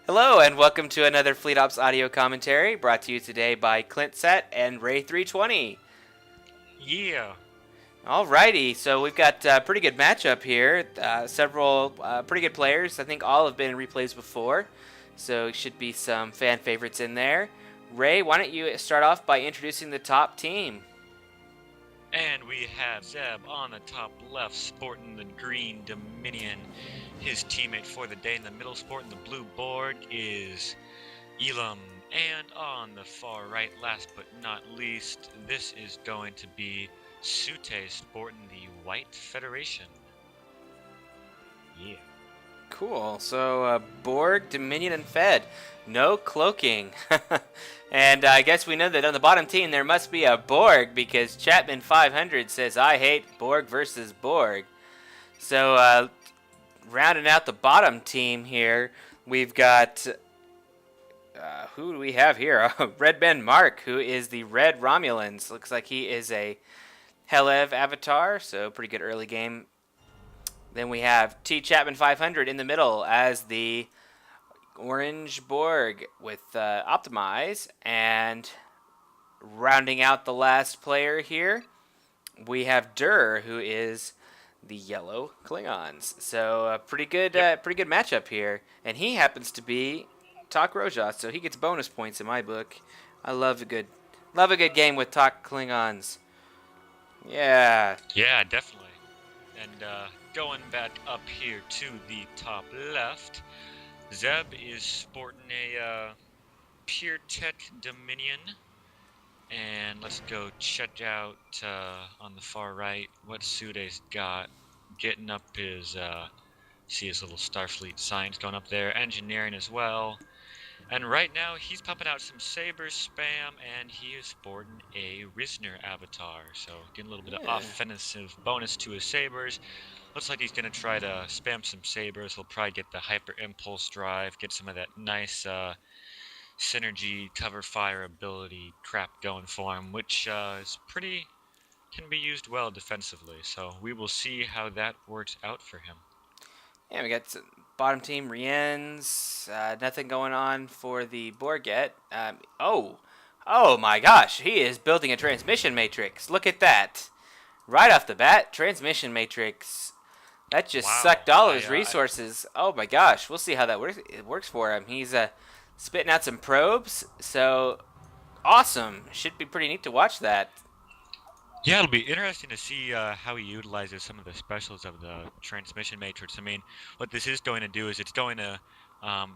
Hello and welcome to another Fleet Ops audio commentary brought to you today by Clint Set and Ray320. Yeah. Alrighty, so we've got a pretty good matchup here. Several pretty good players. I think all have been in replays before, so should be some fan favorites in there. Ray, why don't you start off by introducing the top team? And we have Zeb on the top left, sporting the green Dominion. His teammate for the day in the middle, sporting the blue Borg, is Elam. And on the far right, last but not least, this is going to be Sute, sporting the white Federation. Yeah. Cool. So Borg, Dominion, and Fed. No cloaking. And I guess we know that on the bottom team there must be a Borg because Chapman 500 says, I hate Borg versus Borg. So rounding out the bottom team here, we've got... who do we have here? Red Ben Mark, who is the Red Romulans. Looks like he is a Helev avatar, so pretty good early game. Then we have T Chapman 500 in the middle as the Orange Borg with Optimize. And rounding out the last player here, we have Dur, who is the yellow Klingons. So a pretty good matchup here. And he happens to be Tak Rojas, so he gets bonus points in my book. I love a good game with Tak Klingons. Yeah. Yeah, definitely. And going back up here to the top left, Zeb is sporting a Pure Tech Dominion. And let's go check out on the far right what Sude's got. Getting up his, see his little Starfleet signs going up there. Engineering as well. And right now he's pumping out some Sabers spam, and he is sporting a Risner avatar. So getting a little bit of offensive bonus to his Sabers. Looks like he's going to try to spam some Sabers. He'll probably get the Hyper Impulse Drive, get some of that nice synergy cover fire ability crap going for him, which is pretty, can be used well defensively. So we will see how that works out for him. Yeah, we got bottom team Rien's. Nothing going on for the Borg yet. Oh my gosh, he is building a transmission matrix. Look at that. Right off the bat, transmission matrix. That just sucked all of his resources. Oh my gosh, we'll see how that works. It works for him. He's spitting out some probes, so awesome. Should be pretty neat to watch that. Yeah, it'll be interesting to see how he utilizes some of the specials of the transmission matrix. I mean, what this is going to do is it's going to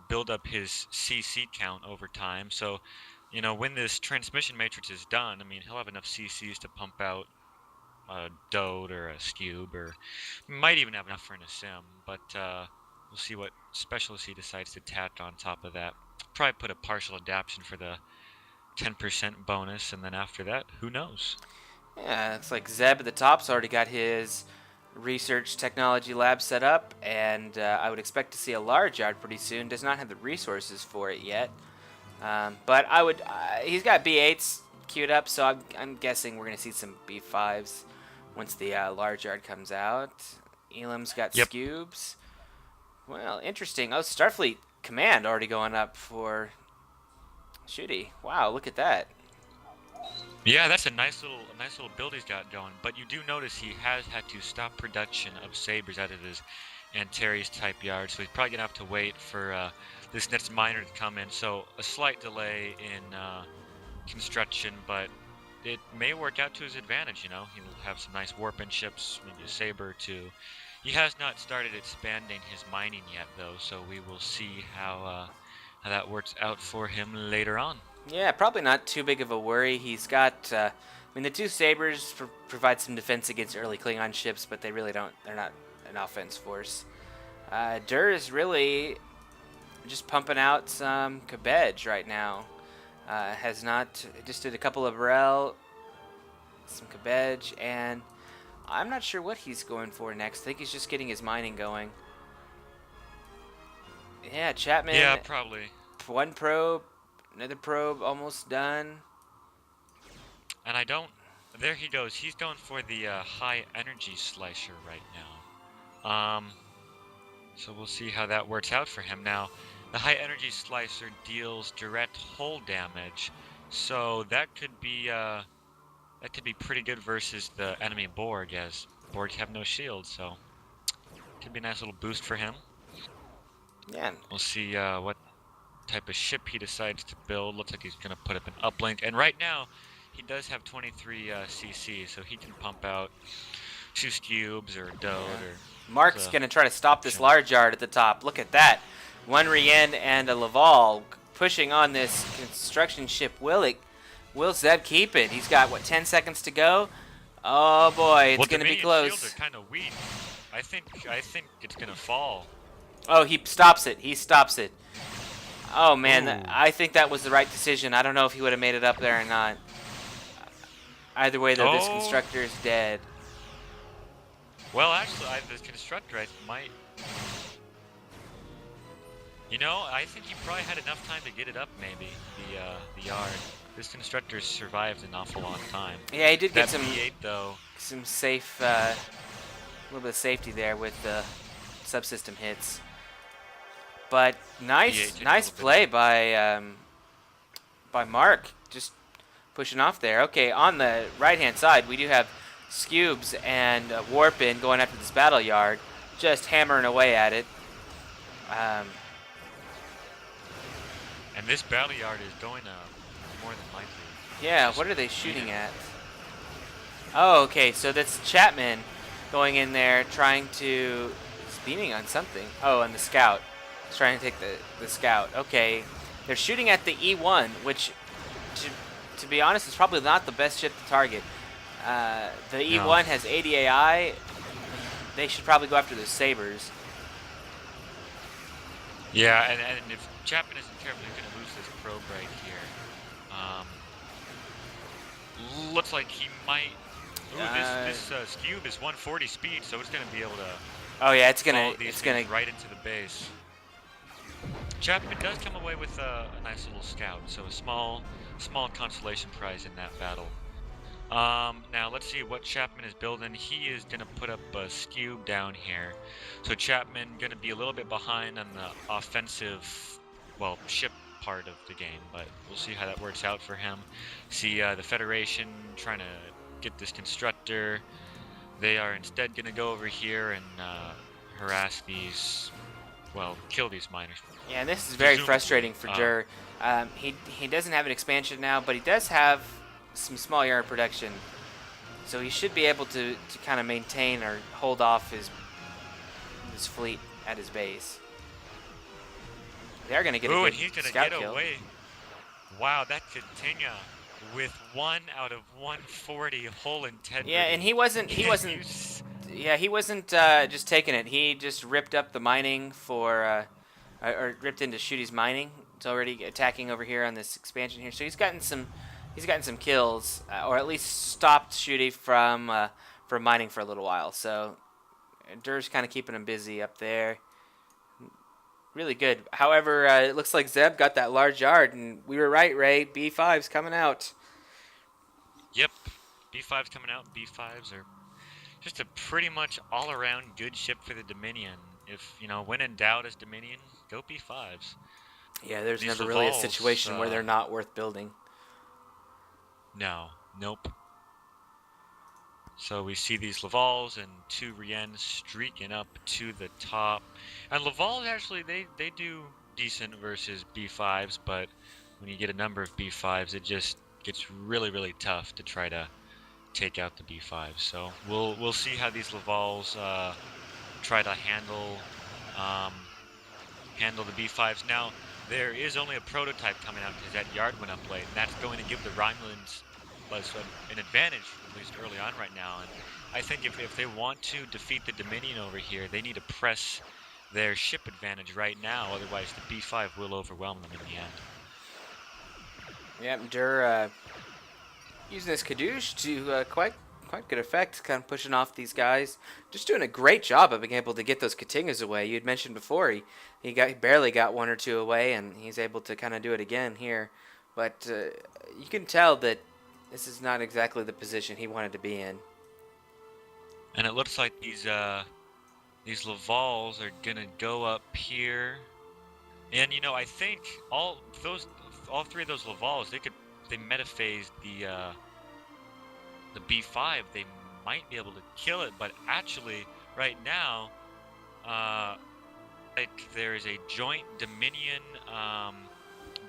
build up his CC count over time. So, you know, when this transmission matrix is done, I mean, he'll have enough CCs to pump out a Dode or a Scube, or might even have enough for an Sim. But we'll see what specials he decides to tack on top of that. Probably put a partial adaptation for the 10% bonus, and then after that, who knows? Yeah, it's like Zeb at the top's already got his research technology lab set up, and I would expect to see a large yard pretty soon. Does not have the resources for it yet, but I would. He's got B8s queued up, so I'm guessing we're gonna see some B5s once the large yard comes out. Elam's got Scubes. Well, interesting. Oh, Starfleet Command already going up for Shooty. Wow, look at that. Yeah, that's a nice little build he's got going. But you do notice he has had to stop production of Sabers out of his Antares type yard, so he's probably gonna have to wait for this next miner to come in. So a slight delay in construction, but it may work out to his advantage. You know, he'll have some nice warp-in ships, maybe a Saber too. He has not started expanding his mining yet, though, so we will see how that works out for him later on. Yeah, probably not too big of a worry. He's got, I mean, the two Sabers provide some defense against early Klingon ships, but they really don't, they're not an offense force. Dur is really just pumping out some cabbage right now. Has not, just did a couple of Burrell, some cabbage, and I'm not sure what he's going for next. I think he's just getting his mining going. Yeah, Chapman. Yeah, probably. One probe, another probe almost done. And I don't... There he goes. He's going for the high energy slicer right now. So we'll see how that works out for him. Now, the high energy slicer deals direct hull damage, so that could be pretty good versus the enemy Borg, as Borg have no shield, so could be a nice little boost for him. Yeah. We'll see what type of ship he decides to build. Looks like he's going to put up an uplink, and right now he does have 23 CC, so he can pump out 2 cubes or a Dode or... Mark's going to try to stop this large yard at the top. Look at that. One Rien and a Laval pushing on this construction ship. Will Zeb keep it? He's got, what, 10 seconds to go? Oh, boy, it's going to be close. Shields are kind of weak. I think it's going to fall. Oh, he stops it. He stops it. Oh, man, Ooh. I think that was the right decision. I don't know if he would have made it up there or not. Either way, though, this constructor is dead. Well, actually, this constructor might... You know, I think he probably had enough time to get it up, maybe, the yard. This constructor survived an awful long time. Yeah, he did get that V8, though. some safe, a little bit of safety there with the subsystem hits. But nice play by Mark, just pushing off there. Okay, on the right-hand side, we do have Scubes and Warpin going after this battle yard, just hammering away at it. And this battle yard is going more than likely. Yeah, what are they shooting at? Oh, okay, so that's Chapman going in there trying to... He's beaming on something. Oh, on the scout. He's trying to take the scout. Okay, they're shooting at the E1, which, to be honest, is probably not the best ship to target. The E1 has 80 AI. They should probably go after the Sabres. Yeah, and if Chapman isn't careful, he's going to lose this probe right here. Looks like he might... Ooh, this Scube is 140 speed, so it's going to be able to... Oh yeah, it's gonna right into the base. Chapman does come away with a nice little scout, so a small consolation prize in that battle. Now let's see what Chapman is building. He is gonna put up a Scube down here, so Chapman gonna be a little bit behind on the offensive, well, ship part of the game, but we'll see how that works out for him. See the Federation trying to get this constructor. They are instead gonna go over here and harass these, well, kill these miners. Yeah, and this is very frustrating for Dur. He doesn't have an expansion now, but he does have some small yard production, so he should be able to kind of maintain or hold off his fleet at his base. They're going to get a good and he's gonna scout get kill. away. Wow, that Catania with 1 out of 140 hull integrity. Yeah, and he wasn't just taking it. He just ripped up the mining or ripped into Shooty's mining. It's already attacking over here on this expansion here. So he's gotten some kills, or at least stopped Shooty from mining for a little while. So Dur's kind of keeping him busy up there. Really good. However, it looks like Zeb got that large yard, and we were right, Ray. B5's coming out. Yep, B5's coming out. B5s are just a pretty much all-around good ship for the Dominion. If, when in doubt as Dominion, go B5s. Yeah, there's These never really a Lavals, situation where they're not worth building. No, nope. So we see these Lavals and 2 Riens streaking up to the top. And Lavals actually, they do decent versus B5s, but when you get a number of B5s, it just gets really, really tough to try to take out the B5s. So we'll see how these Lavals try to handle the B5s. Now, there is only a prototype coming out because that yard went up late, and that's going to give the Romulans an advantage, at least early on right now. And I think if they want to defeat the Dominion over here, they need to press their ship advantage right now, otherwise the B5 will overwhelm them in the end. Yep, Dur using this Kadoosh to quite good effect, kind of pushing off these guys. Just doing a great job of being able to get those Katingas away. You had mentioned before he barely got 1 or 2 away, and he's able to kind of do it again here. But you can tell that This is not exactly the position he wanted to be in. And it looks like these Lavals are gonna go up here. And you know, I think all three of those Lavals, they metaphase the B5. They might be able to kill it, but actually, right now, like there is a joint Dominion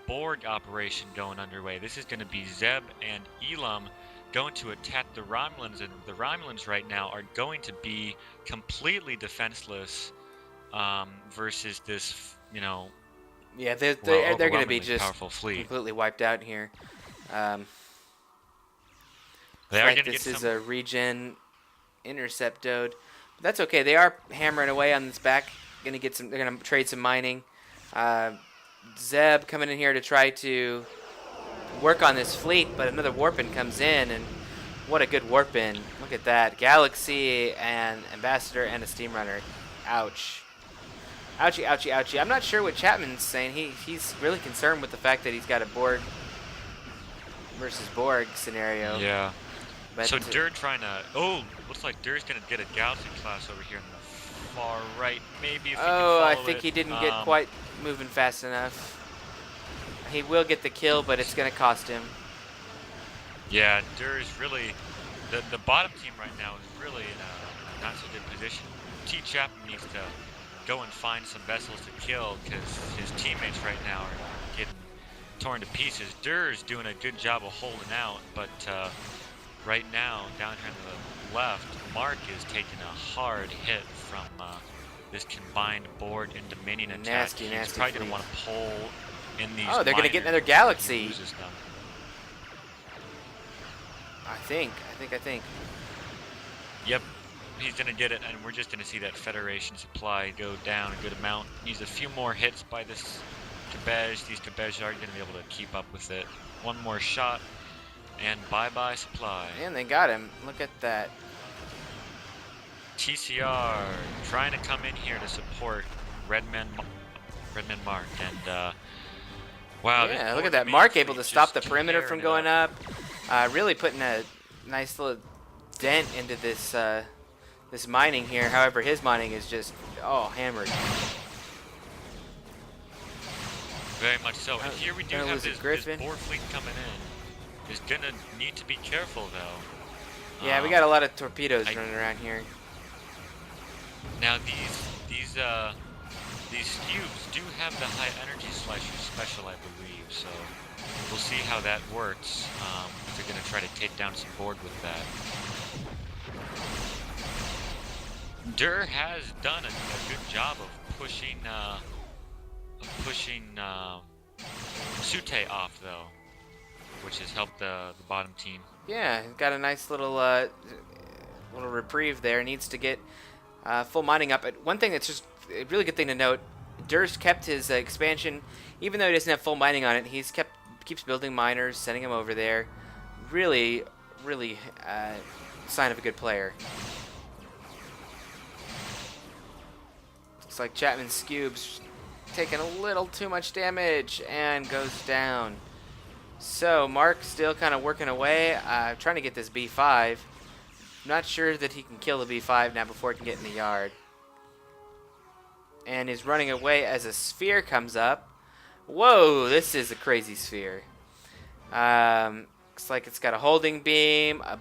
Borg operation going underway. This is going to be Zeb and Elam going to attack the Romulans, and the Romulans right now are going to be completely defenseless versus this, you know. Yeah, they're going to be just powerful fleet. Completely wiped out here. They are like this is a regen intercept dode. But that's okay. They are hammering away on this back. They're going to trade some mining. Zeb coming in here to try to work on this fleet, but another warpin comes in, and what a good warpin. Look at that. Galaxy and Ambassador and a Steam Runner. Ouch. Ouchie, ouchie, ouchie. I'm not sure what Chapman's saying. He's really concerned with the fact that he's got a Borg versus Borg scenario. Yeah. But so Dur trying to... Oh, looks like Dur's going to get a Galaxy class over here in the far right. Maybe if I think he didn't get quite moving fast enough. He will get the kill, but it's going to cost him. Yeah, Dur is really... The bottom team right now is really in a not so good position. T. Chapman needs to go and find some vessels to kill because his teammates right now are getting torn to pieces. Dur's doing a good job of holding out, but right now, down here on the left, Mark is taking a hard hit from this combined Borg and Dominion attack. He's probably going to want to pull in these. Oh, they're going to get another Galaxy. I think. Yep, he's going to get it, and we're just going to see that Federation supply go down a good amount. Needs a few more hits by this Cabej. These Cabej aren't going to be able to keep up with it. One more shot, and bye-bye supply. And they got him. Look at that. TCR trying to come in here to support Redman Mark, and wow. Yeah, look at that. Mark able to stop the perimeter from going up. Really putting a nice little dent into this this mining here. However, his mining is just hammered. Very much so. And here we do have this Borg fleet coming in. Is gonna need to be careful though. Yeah, we got a lot of torpedoes running around here. Now these cubes do have the high energy slasher special, I believe. So we'll see how that works. If they're gonna try to take down some Borg with that. Dur has done a good job of pushing Sute off though, which has helped the bottom team. Yeah, got a nice little little reprieve there. Needs to get full mining up. But one thing that's just a really good thing to note, Dur's kept his expansion, even though he doesn't have full mining on it. Keeps building miners, sending them over there. Really sign of a good player. Looks like Chapman's Cube's taking a little too much damage and goes down. So Mark still kind of working away, trying to get this B5. Not sure that he can kill the B5 now before it can get in the yard. And is running away as a sphere comes up. Whoa, this is a crazy sphere. Looks like it's got a holding beam, a